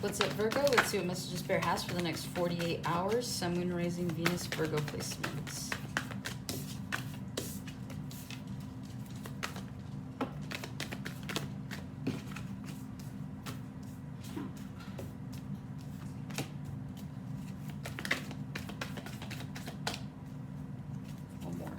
What's up, Virgo? Let's see what messages Spirit has for the next 48 hours. Sun, Moon, Rising, Venus, Virgo placements. One more.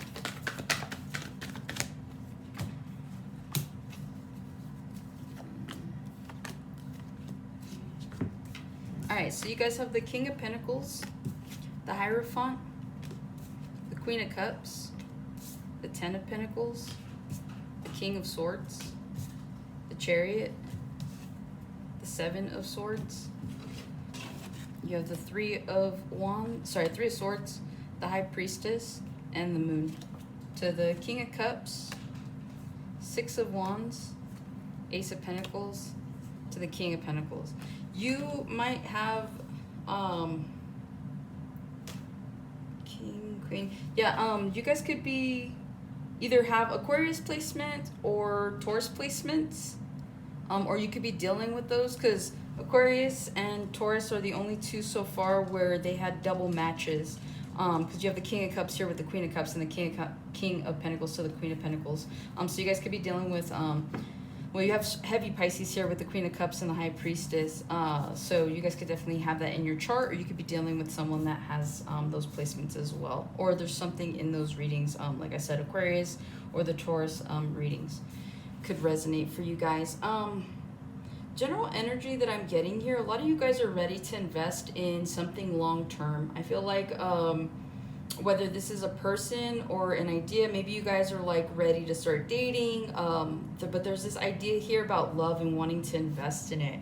Alright, so you guys have the King of Pentacles, the Hierophant, the Queen of Cups, the Ten of Pentacles, the King of Swords, the Chariot, the Seven of Swords. You have the Three of Swords, the High Priestess, and the Moon. To the King of Cups, Six of Wands, Ace of Pentacles, to the King of Pentacles. You might have King, Queen. Yeah, you guys could be either have Aquarius placement or Taurus placements, or you could be dealing with those, because Aquarius and Taurus are the only two so far where they had double matches, because you have the King of Cups here with the Queen of Cups and the King of Pentacles to the Queen of Pentacles. So you guys could be dealing with well, you have heavy Pisces here with the Queen of Cups and the High Priestess. So you guys could definitely have that in your chart, or you could be dealing with someone that has those placements as well. Or there's something in those readings, like I said, Aquarius or the Taurus readings could resonate for you guys. General energy that I'm getting here, a lot of you guys are ready to invest in something long-term. I feel like whether this is a person or an idea, maybe you guys are like ready to start dating, but there's this idea here about love and wanting to invest in it.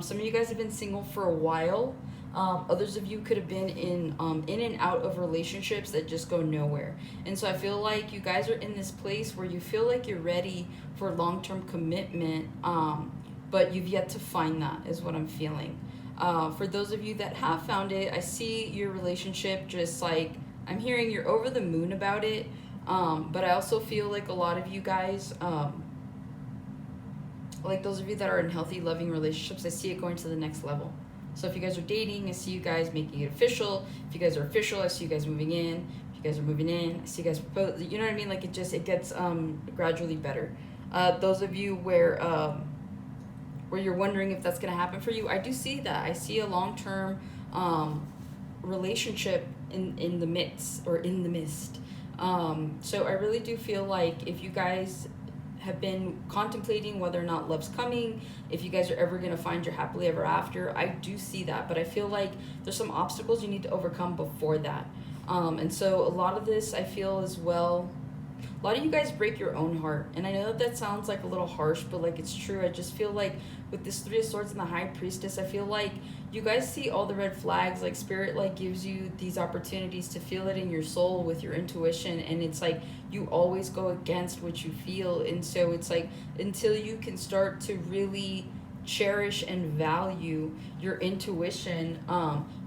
Some of you guys have been single for a while. Others of you could have been in and out of relationships that just go nowhere. And so I feel like you guys are in this place where you feel like you're ready for long-term commitment, but you've yet to find that, is what I'm feeling. For those of you that have found it, I see your relationship just like, I'm hearing you're over the moon about it, but I also feel like a lot of you guys, like those of you that are in healthy, loving relationships, I see it going to the next level. So if you guys are dating, I see you guys making it official. If you guys are official, I see you guys moving in. If you guys are moving in, I see you guys propose. You know what I mean? Like it gets gradually better. Those of you where you're wondering if that's going to happen for you, I do see that. I see a long-term relationship in the midst. So I really do feel like if you guys have been contemplating whether or not love's coming, if you guys are ever going to find your happily ever after, I do see that. But I feel like there's some obstacles you need to overcome before that. And so a lot of this, I feel as well, a lot of you guys break your own heart. And I know that sounds like a little harsh, but like it's true. I just feel like with this Three of Swords and the High Priestess, I feel like you guys see all the red flags. Like Spirit like gives you these opportunities to feel it in your soul with your intuition, and it's like you always go against what you feel. And so it's like until you can start to really cherish and value your intuition,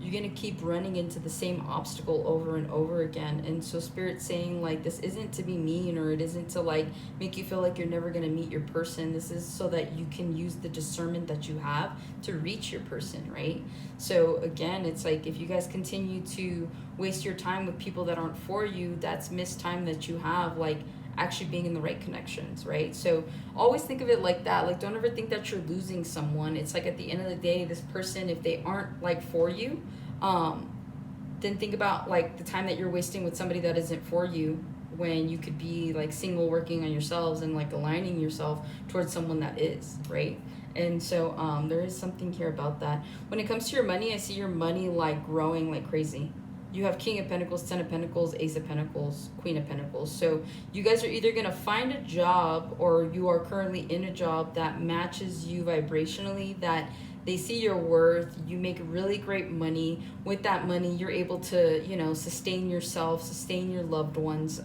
you're gonna keep running into the same obstacle over and over again. And so Spirit's saying like this isn't to be mean, or it isn't to like make you feel like you're never gonna meet your person. This is so that you can use the discernment that you have to reach your person, right? So again, it's like if you guys continue to waste your time with people that aren't for you, that's missed time that you have, like actually being in the right connections, right? So always think of it like that. Like don't ever think that you're losing someone. It's like at the end of the day, this person, if they aren't like for you, then think about like the time that you're wasting with somebody that isn't for you, when you could be like single, working on yourselves and like aligning yourself towards someone that is, right? And so there is something here about that. When it comes to your money, I see your money like growing like crazy. You have King of Pentacles, Ten of Pentacles, Ace of Pentacles, Queen of Pentacles. So you guys are either going to find a job, or you are currently in a job that matches you vibrationally, that they see your worth. You make really great money. With that money, you're able to, you know, sustain yourself, sustain your loved ones.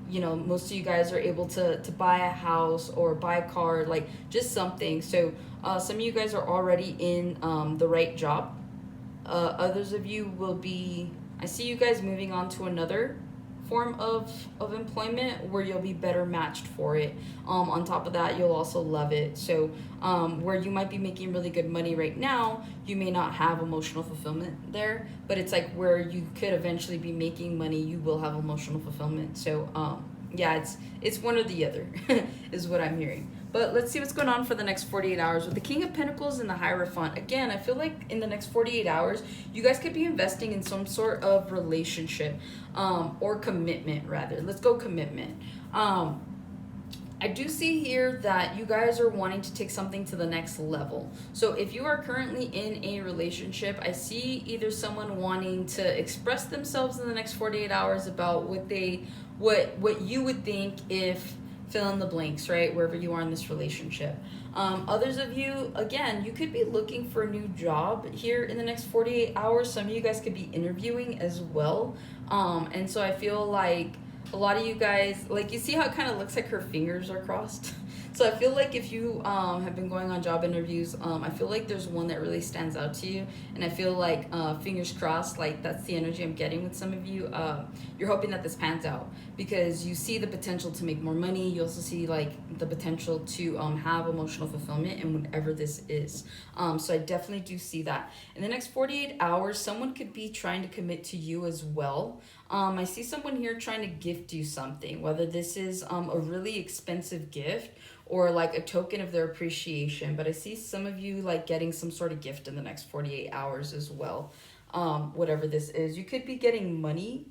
You know, most of you guys are able to buy a house or buy a car, like just something. So some of you guys are already in the right job. Others of you will be, I see you guys moving on to another form of employment where you'll be better matched for it. On top of that, you'll also love it. So where you might be making really good money right now, you may not have emotional fulfillment there, but it's like where you could eventually be making money, you will have emotional fulfillment. So yeah, it's one or the other is what I'm hearing. But let's see what's going on for the next 48 hours with the King of Pentacles and the Hierophant. Again, I feel like in the next 48 hours, you guys could be investing in some sort of relationship or commitment, rather. Let's go commitment. I do see here that you guys are wanting to take something to the next level. So if you are currently in a relationship, I see either someone wanting to express themselves in the next 48 hours about what you would think if fill in the blanks, right? Wherever you are in this relationship. Others of you, again, you could be looking for a new job here in the next 48 hours. Some of you guys could be interviewing as well. And so I feel like a lot of you guys, like, you see how it kind of looks like her fingers are crossed? So I feel like if you have been going on job interviews, I feel like there's one that really stands out to you. And I feel like fingers crossed, like that's the energy I'm getting with some of you. You're hoping that this pans out because you see the potential to make more money. You also see like the potential to have emotional fulfillment in whatever this is. So I definitely do see that. In the next 48 hours, someone could be trying to commit to you as well. I see someone here trying to gift you something, whether this is a really expensive gift or like a token of their appreciation. But I see some of you like getting some sort of gift in the next 48 hours as well. Whatever this is, you could be getting money.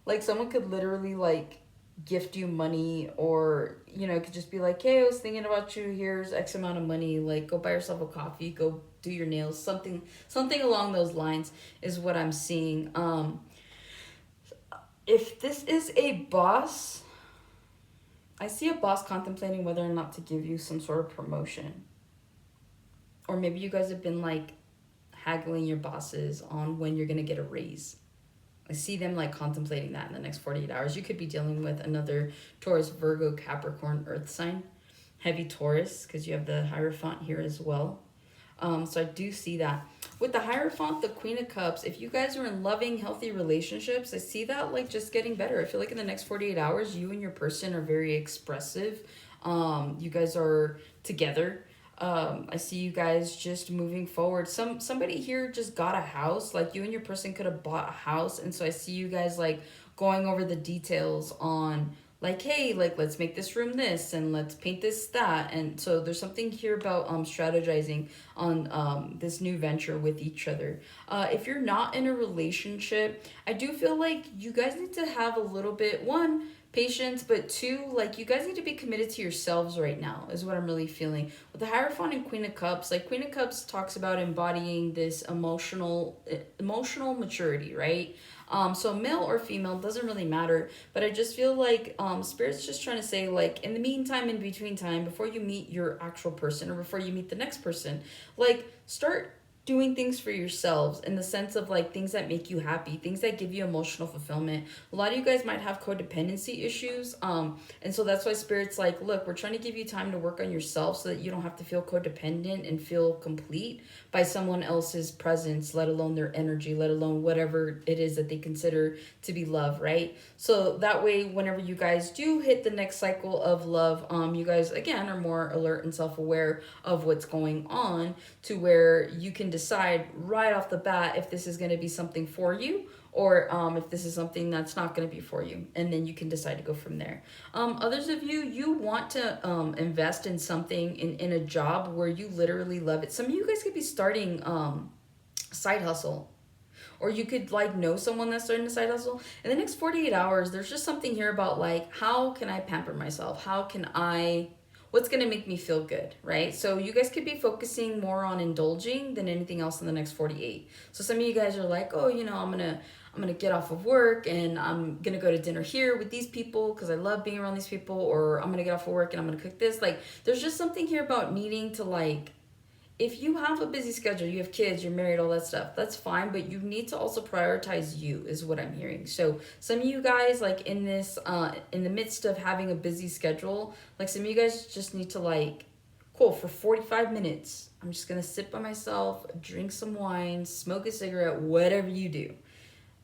Like someone could literally like gift you money, or you know, it could just be like, hey, I was thinking about you, here's X amount of money, like go buy yourself a coffee, go do your nails, something along those lines is what I'm seeing. If this is a boss, I see a boss contemplating whether or not to give you some sort of promotion. Or maybe you guys have been like haggling your bosses on when you're going to get a raise. I see them like contemplating that in the next 48 hours. You could be dealing with another Taurus, Virgo, Capricorn, Earth sign. Heavy Taurus, because you have the Hierophant here as well. So I do see that. With the Hierophant, the Queen of Cups, if you guys are in loving, healthy relationships, I see that like just getting better. I feel like in the next 48 hours, you and your person are very expressive. You guys are together. I see you guys just moving forward. Somebody here just got a house. Like you and your person could have bought a house. And so I see you guys like going over the details on like, hey, like, let's make this room this and let's paint this that. And so there's something here about strategizing on this new venture with each other. If you're not in a relationship, I do feel like you guys need to have a little bit, one, patience, but two, like you guys need to be committed to yourselves right now is what I'm really feeling. With the Hierophant and Queen of Cups, like Queen of Cups talks about embodying this emotional maturity, right? So male or female doesn't really matter, but I just feel like Spirit's just trying to say, like, in the meantime, in between time, before you meet your actual person or before you meet the next person, like, start doing things for yourselves in the sense of like things that make you happy, things that give you emotional fulfillment. A lot of you guys might have codependency issues, and so that's why Spirit's like, look, we're trying to give you time to work on yourself so that you don't have to feel codependent and feel complete by someone else's presence, let alone their energy, let alone whatever it is that they consider to be love, right? So that way, whenever you guys do hit the next cycle of love, you guys again are more alert and self-aware of what's going on, to where you can decide right off the bat if this is going to be something for you, or if this is something that's not going to be for you, and then you can decide to go from there. Others of you want to invest in something, in a job where you literally love it. Some of you guys could be starting side hustle, or you could like know someone that's starting a side hustle. In the next 48 hours, there's just something here about like, how can I pamper myself? What's going to make me feel good, right? So you guys could be focusing more on indulging than anything else in the next 48. So some of you guys are like, oh, you know, I'm going to get off of work and I'm going to go to dinner here with these people because I love being around these people, or I'm going to get off of work and I'm going to cook this. Like, there's just something here about needing to like, if you have a busy schedule, you have kids, you're married, all that stuff, that's fine, but you need to also prioritize you, is what I'm hearing. So some of you guys, like in this, in the midst of having a busy schedule, like some of you guys just need to like, cool, for 45 minutes, I'm just going to sit by myself, drink some wine, smoke a cigarette, whatever you do.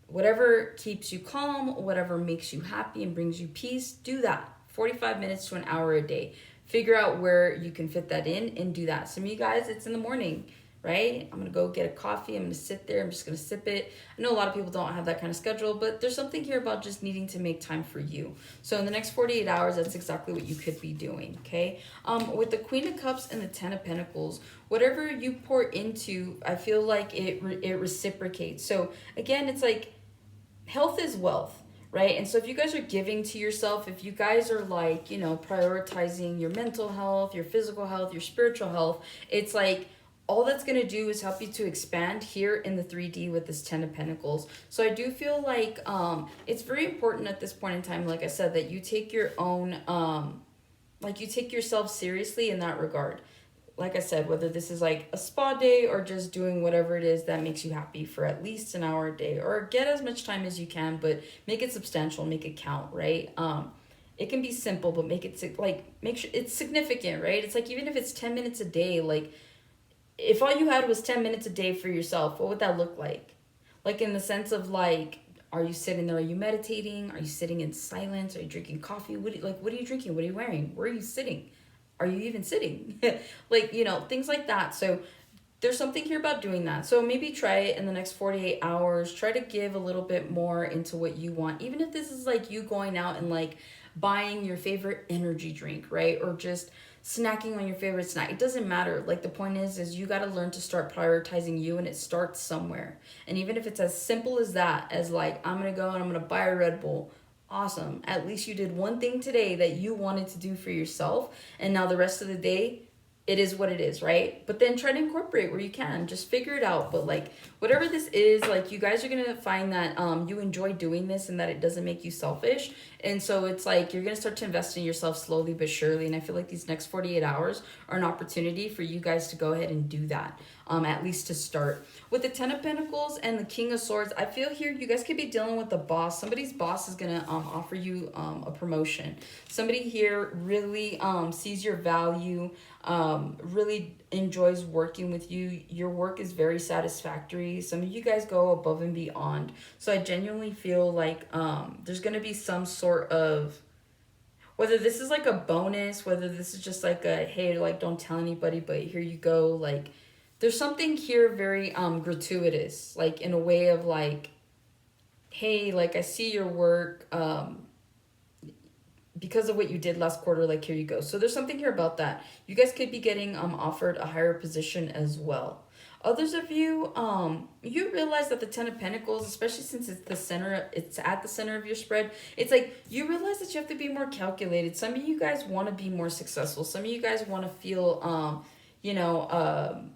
whatever keeps you calm, whatever makes you happy and brings you peace, do that. 45 minutes to an hour a day. Figure out where you can fit that in and do that. Some of you guys, it's in the morning, right? I'm gonna go get a coffee. I'm gonna sit there. I'm just gonna sip it. I know a lot of people don't have that kind of schedule, but there's something here about just needing to make time for you. So in the next 48 hours, that's exactly what you could be doing, okay? With the Queen of Cups and the Ten of Pentacles, whatever you pour into, I feel like it reciprocates. So again, it's like health is wealth, right? And so if you guys are giving to yourself, if you guys are like, you know, prioritizing your mental health, your physical health, your spiritual health, it's like all that's going to do is help you to expand here in the 3D with this Ten of Pentacles. So I do feel like it's very important at this point in time, like I said, that you take your own, like you take yourself seriously in that regard. Like I said, whether this is like a spa day or just doing whatever it is that makes you happy for at least an hour a day, or get as much time as you can, but make it substantial, make it count, right? It can be simple, but make it make sure it's significant, right? It's like, even if it's 10 minutes a day, like if all you had was 10 minutes a day for yourself, what would that look like? Like in the sense of like, are you sitting there? Are you meditating? Are you sitting in silence? Are you drinking coffee? What are you drinking? What are you wearing? Where are you sitting? Are you even sitting? Like, you know, things like that. So there's something here about doing that. So maybe try it in the next 48 hours. Try to give a little bit more into what you want. Even if this is like you going out and like buying your favorite energy drink, right? Or just snacking on your favorite snack. It doesn't matter. Like the point is you got to learn to start prioritizing you, and it starts somewhere. And even if it's as simple as that, as like, I'm going to go and I'm going to buy a Red Bull. Awesome. At least you did one thing today that you wanted to do for yourself. And now the rest of the day, it is what it is, right? But then try to incorporate where you can. Just figure it out. But like, whatever this is, like, you guys are going to find that you enjoy doing this and that it doesn't make you selfish. And so it's like you're going to start to invest in yourself slowly but surely. And I feel like these next 48 hours are an opportunity for you guys to go ahead and do that, at least to start. With the Ten of Pentacles and the King of Swords, I feel here you guys could be dealing with the boss. Somebody's boss is going to offer you a promotion. Somebody here really sees your value, really enjoys working with you. Your work is very satisfactory. Some of you guys go above and beyond. So I genuinely feel like there's going to be some sort of, whether this is like a bonus, whether this is just like a, hey, like, don't tell anybody, but here you go. Like, there's something here very gratuitous, like in a way of like, hey, like, I see your work because of what you did last quarter, like, here you go. So there's something here about that. You guys could be getting offered a higher position as well. Others of you, you realize that the Ten of Pentacles, especially since it's at the center of your spread, it's like you realize that you have to be more calculated. Some of you guys want to be more successful. Some of you guys want to feel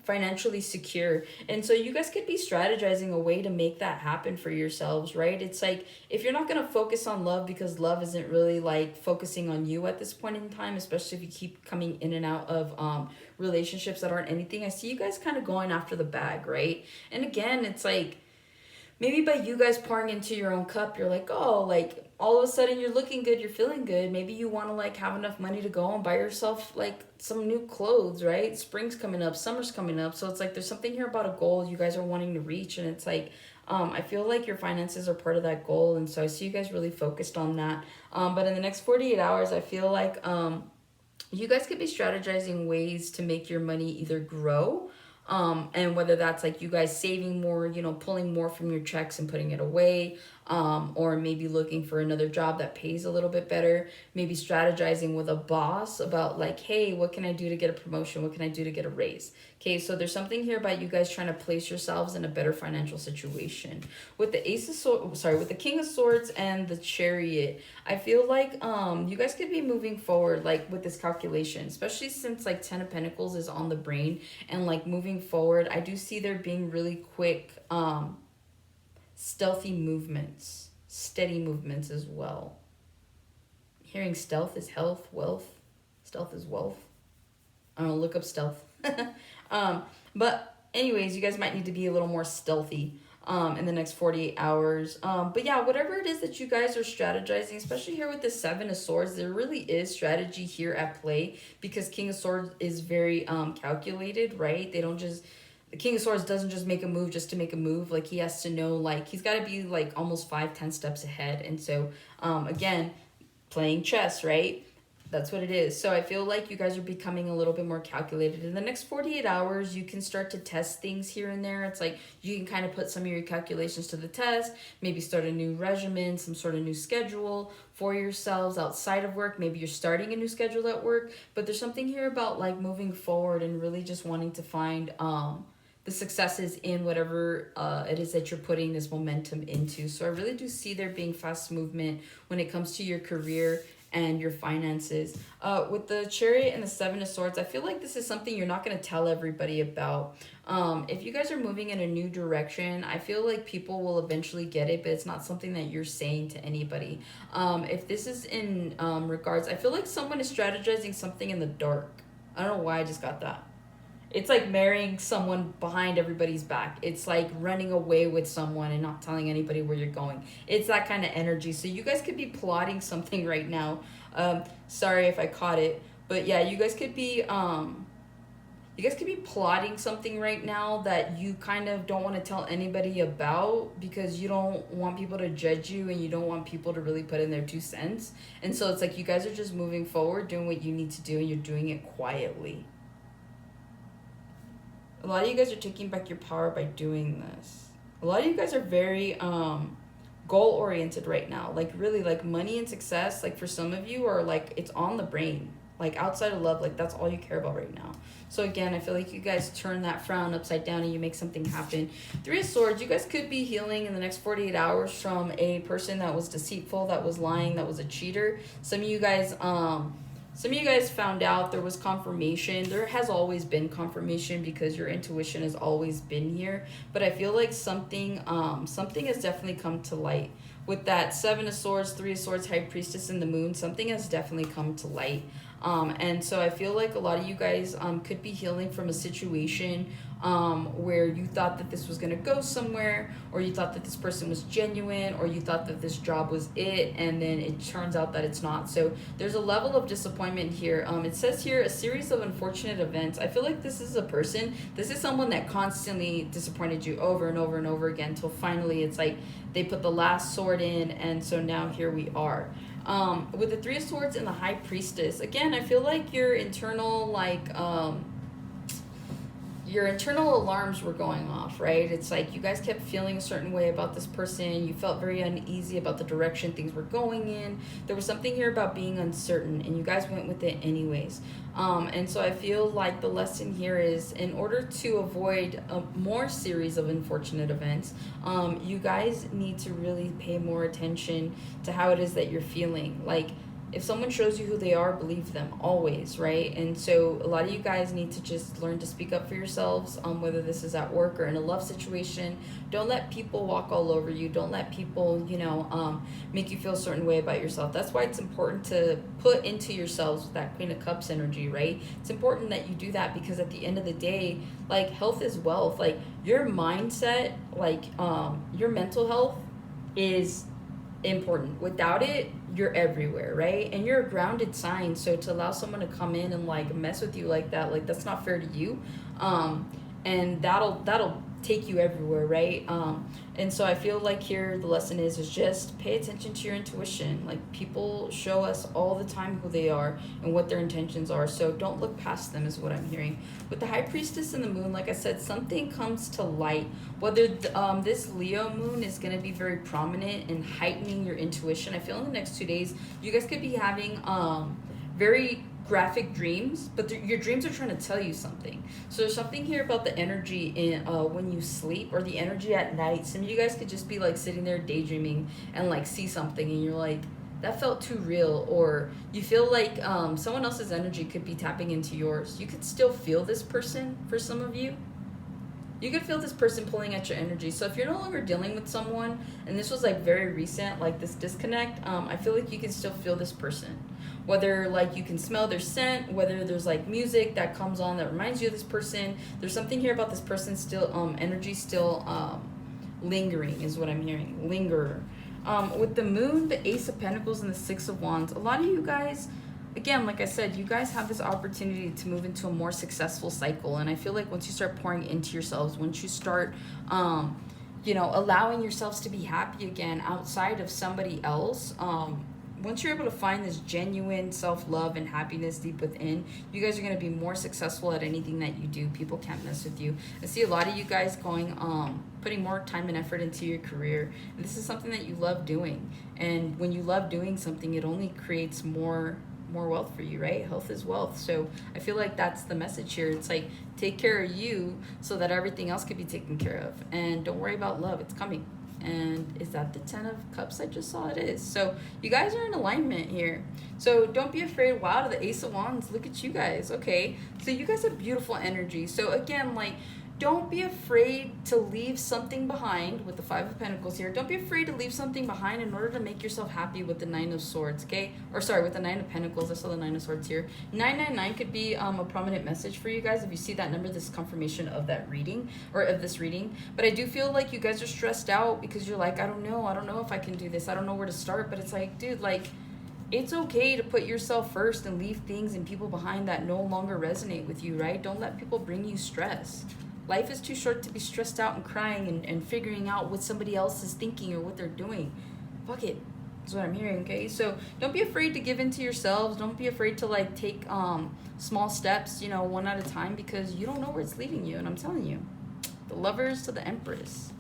financially secure. And so you guys could be strategizing a way to make that happen for yourselves, right? It's like, if you're not going to focus on love because love isn't really like focusing on you at this point in time, especially if you keep coming in and out of relationships that aren't anything, I see you guys kind of going after the bag, right? And again, it's like, maybe by you guys pouring into your own cup, you're like, oh, like, all of a sudden you're looking good, you're feeling good. Maybe you want to like have enough money to go and buy yourself like some new clothes, right? Spring's coming up, summer's coming up. So it's like there's something here about a goal you guys are wanting to reach. And it's like, I feel like your finances are part of that goal. And so I see you guys really focused on that. But in the next 48 hours, I feel like you guys could be strategizing ways to make your money either grow, and whether that's like you guys saving more, you know, pulling more from your checks and putting it away, or maybe looking for another job that pays a little bit better, maybe strategizing with a boss about like, hey, what can I do to get a promotion? What can I do to get a raise? Okay, so there's something here about you guys trying to place yourselves in a better financial situation. With the with the King of Swords and the Chariot, I feel like you guys could be moving forward like with this calculation, especially since like Ten of Pentacles is on the brain, and like moving forward, I do see there being really quick stealthy movements, steady movements as well. Hearing stealth is health, wealth. Stealth is wealth. I don't know, look up stealth. But anyways, you guys might need to be a little more stealthy in the next 48 hours. But yeah, whatever it is that you guys are strategizing, especially here with the Seven of Swords, there really is strategy here at play, because King of Swords is very calculated, right? They don't just the King of Swords doesn't just make a move just to make a move. Like, he has to know, like, he's got to be like almost 5-10 steps ahead. And so again, playing chess, right? That's what it is. So I feel like you guys are becoming a little bit more calculated. In the next 48 hours, you can start to test things here and there. It's like you can kind of put some of your calculations to the test, maybe start a new regimen, some sort of new schedule for yourselves outside of work. Maybe you're starting a new schedule at work, but there's something here about like moving forward and really just wanting to find the successes in whatever it is that you're putting this momentum into. So I really do see there being fast movement when it comes to your career and your finances. With the Chariot and the Seven of Swords, I feel like this is something you're not going to tell everybody about. If you guys are moving in a new direction, I feel like people will eventually get it, but it's not something that you're saying to anybody. If this is in regards, I feel like someone is strategizing something in the dark. I don't know why I just got that. It's like marrying someone behind everybody's back. It's like running away with someone and not telling anybody where you're going. It's that kind of energy. So you guys could be plotting something right now. Sorry if I caught it, but yeah, you guys could be plotting something right now that you kind of don't want to tell anybody about because you don't want people to judge you and you don't want people to really put in their 2 cents. And so it's like you guys are just moving forward, doing what you need to do, and you're doing it quietly. A lot of you guys are taking back your power by doing this. A lot of you guys are very goal oriented right now. Like, really, like, money and success, like, for some of you are like, it's on the brain. Like, outside of love, like, that's all you care about right now. So again, I feel like you guys turn that frown upside down and you make something happen. 3 of Swords, you guys could be healing in the next 48 hours from a person that was deceitful, that was lying, that was a cheater. Some of you guys found out there was confirmation. There has always been confirmation because your intuition has always been here. But I feel like something has definitely come to light. With that 7 of Swords, 3 of Swords, High Priestess, and the Moon, something has definitely come to light. And so I feel like a lot of you guys could be healing from a situation where you thought that this was going to go somewhere, or you thought that this person was genuine, or you thought that this job was it, and then it turns out that it's not. So there's a level of disappointment here. It says here, a series of unfortunate events. I feel like this is someone that constantly disappointed you over and over and over again until finally it's like they put the last sword in, and so now here we are. With the 3 of Swords and the High Priestess, again, I feel like your internal alarms were going off, right? It's like you guys kept feeling a certain way about this person. You felt very uneasy about the direction things were going in. There was something here about being uncertain, and you guys went with it anyways. And so I feel like the lesson here is, in order to avoid a more series of unfortunate events, you guys need to really pay more attention to how it is that you're feeling. Like, if someone shows you who they are, believe them always, right? And so a lot of you guys need to just learn to speak up for yourselves, whether this is at work or in a love situation. Don't let people walk all over you. Don't let people, make you feel a certain way about yourself. That's why it's important to put into yourselves that Queen of Cups energy, right? It's important that you do that because at the end of the day, like, health is wealth. Like, your mindset, like, your mental health is important. Without it, you're everywhere, right? And you're a grounded sign, so to allow someone to come in and like mess with you like that, like, that's not fair to you. And that'll take you everywhere, right? And so I feel like here the lesson is just pay attention to your intuition. Like, people show us all the time who they are and what their intentions are, so don't look past them is what I'm hearing. With the High Priestess and the Moon, like I said, something comes to light. Whether this Leo moon is going to be very prominent in heightening your intuition. I feel in the next 2 days you guys could be having very graphic dreams, but your dreams are trying to tell you something. So there's something here about the energy in when you sleep, or the energy at night. Some of you guys could just be like sitting there daydreaming and like see something and you're like, that felt too real, or you feel like someone else's energy could be tapping into yours. You could still feel this person. For some of you, you could feel this person pulling at your energy. So if you're no longer dealing with someone, and this was like very recent, like this disconnect, I feel like you can still feel this person. Whether like you can smell their scent, whether there's like music that comes on that reminds you of this person. There's something here about this person still, energy still lingering is what I'm hearing. Lingerer. With the Moon, the Ace of Pentacles, and the 6 of Wands, a lot of you guys again, like I said, you guys have this opportunity to move into a more successful cycle. And I feel like once you start pouring into yourselves, once you start, allowing yourselves to be happy again outside of somebody else, once you're able to find this genuine self-love and happiness deep within, you guys are going to be more successful at anything that you do. People can't mess with you. I see a lot of you guys going, putting more time and effort into your career. And this is something that you love doing. And when you love doing something, it only creates more wealth for you, right? Health is wealth. So I feel like that's the message here. It's like, take care of you so that everything else can be taken care of. And don't worry about love. It's coming. And is that the 10 of cups I just saw? It is. So you guys are in alignment here. So don't be afraid. Wow, to the Ace of Wands. Look at you guys. Okay. So you guys have beautiful energy. So again, like, don't be afraid to leave something behind with the Five of Pentacles here. Don't be afraid to leave something behind in order to make yourself happy with the Nine of Swords, okay? Or sorry, with the Nine of Pentacles. I saw the Nine of Swords here. 999 could be a prominent message for you guys. If you see that number, this is confirmation of that reading, or of this reading. But I do feel like you guys are stressed out because you're like, I don't know if I can do this. I don't know where to start. But it's like, dude, like, it's okay to put yourself first and leave things and people behind that no longer resonate with you, right? Don't let people bring you stress. Life is too short to be stressed out and crying and figuring out what somebody else is thinking or what they're doing. Fuck it. That's what I'm hearing, okay? So don't be afraid to give in to yourselves. Don't be afraid to, like, take small steps, one at a time, because you don't know where it's leading you. And I'm telling you, the Lovers to the Empress.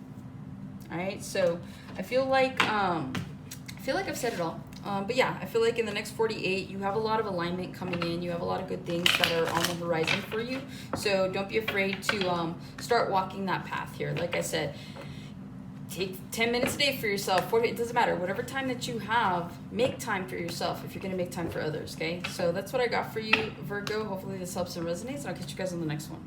All right? So I feel like I've said it all. But yeah, I feel like in the next 48, you have a lot of alignment coming in. You have a lot of good things that are on the horizon for you. So don't be afraid to start walking that path here. Like I said, take 10 minutes a day for yourself. 40, it doesn't matter. Whatever time that you have, make time for yourself if you're going to make time for others, okay? So that's what I got for you, Virgo. Hopefully this helps and resonates, and I'll catch you guys on the next one.